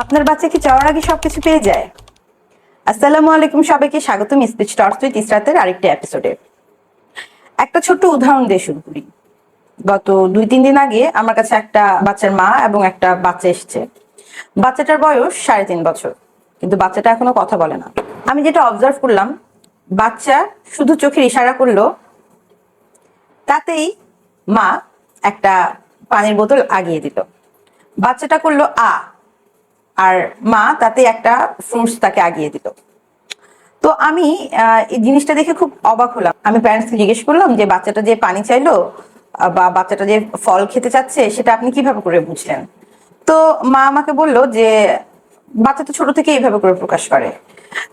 আপনার বাচ্চা কি চাওয়ার আগে সবকিছু পেয়ে যায়? আসসালামু আলাইকুম, সবাইকে স্বাগতম স্পিচ টর্চ উইথ ইসরাতের আরেকটি এপিসোডে। একটা ছোট্ট উদাহরণ দিয়ে শুরু করি। গত 2-3 দিন আগে আমার কাছে একটা বাচ্চার মা এবং একটা বাচ্চা এসেছে। বাচ্চাটার বয়স 3.5 বছর, কিন্তু বাচ্চাটা এখনো কথা বলে না। আমি যেটা অবজার্ভ করলাম, বাচ্চা শুধু চোখের ইশারা করলো, তাতেই মা একটা পানির বোতল আগিয়ে দিল। বাচ্চাটা করলো আর মা তাতে একটা ফ্রুটস তাকে আগিয়ে দিল। তো আমি এই জিনিসটা দেখে খুব অবাক হলাম। আমি প্যারেন্টসকে জিজ্ঞেস করলাম যে বাচ্চাটা যে পানি চাইলো বা বাচ্চাটা যে ফল খেতে চাচ্ছে সেটা আপনি কিভাবে করে বুঝলেন? তো মা আমাকে বলল যে বাচ্চা তো ছোট থেকে এইভাবে করে প্রকাশ করে,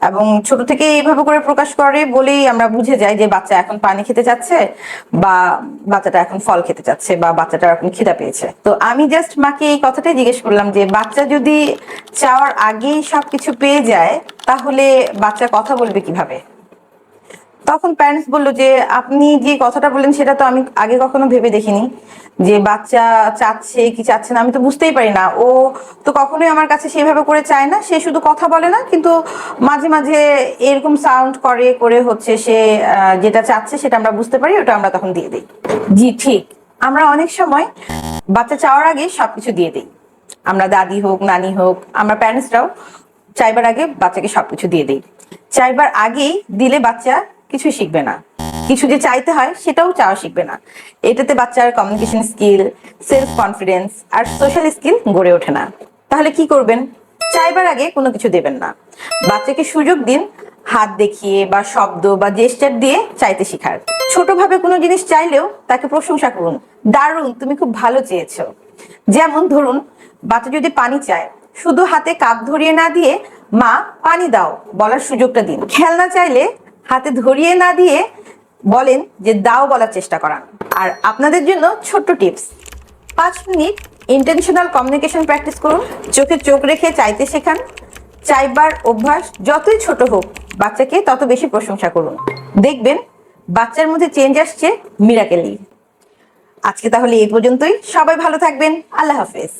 এবং ছোট থেকে এইভাবে করে প্রকাশ করে বলেই আমরা বুঝে যাই যে বাচ্চা এখন পানি খেতে চাচ্ছে, বা বাচ্চাটা এখন ফল খেতে চাচ্ছে, বা বাচ্চাটা এখন খিদা পেয়েছে। তো আমি জাস্ট মাকে এই কথাটাই জিজ্ঞেস করলাম যে বাচ্চা যদি চাওয়ার আগেই সবকিছু পেয়ে যায় তাহলে বাচ্চা কথা বলবে কিভাবে? তখন প্যারেন্টস বললো যে আপনি যে কথাটা বললেন সেটা তো আমি আগে কখনো ভেবে দেখিনি, যে বাচ্চা চাচ্ছে কি চাচ্ছে না আমি তো বুঝতেই পারি না। ও তো কখনোই আমার কাছে সেভাবে করে চায় না, সে শুধু কথা বলে না, কিন্তু মাঝে মাঝে এরকম সাউন্ড করে করে হচ্ছে সে যেটা চাচ্ছে সেটা আমরা বুঝতে পারি, ওটা আমরা তখন দিয়ে দিই। জি ঠিক, আমরা অনেক সময় বাচ্চা চাওয়ার আগে সবকিছু দিয়ে দিই। আমরা দাদি হোক, নানি হোক, আমরা প্যারেন্টসরাও চাইবার আগে বাচ্চাকে সবকিছু দিয়ে দিই। চাইবার আগেই দিলে বাচ্চা কিছুই শিখবে না, কিছু যে চাইতে হয় সেটাও চাওয়া শিখবে না। এটাতে বাচ্চার কমিউনিকেশন স্কিল, সেলফ কনফিডেন্স আর সোশ্যাল স্কিল গড়ে ওঠে না। তাহলে কি করবেন? চাইবার আগে কোনো কিছু দেবেন না। বাচ্চাকে সুযোগ দিন হাত দেখিয়ে বা শব্দ বা জেস্টার দিয়ে চাইতে শেখার। ছোটভাবে কোনো জিনিস চাইলেও তাকে প্রশংসা করুন, দারুণ, তুমি খুব ভালো চেয়েছো। যেমন ধরুন, বাচ্চা যদি পানি চায়, শুধু হাতে কাপ ধরিয়ে না দিয়ে মা পানি দাও বলার সুযোগটা দিন। খেলনা চাইলে হাতে ধরিয়ে না দিয়ে বলেন যে দাও বলার চেষ্টা করান। আর আপনাদের জন্য ছোট্ট tips: 5 minute intentional communication practice করুন। চোখে চোখ রেখে চাইতে শেখান। চাইবার অভ্যাস যতই ছোট হোক, বাচ্চাকে তত বেশি প্রশংসা করুন। দেখবেন বাচ্চার মধ্যে চেঞ্জ আসছে মিরাকেলি। আজকে তাহলে এই পর্যন্তই। সবাই ভালো থাকবেন। আল্লাহ হাফেজ।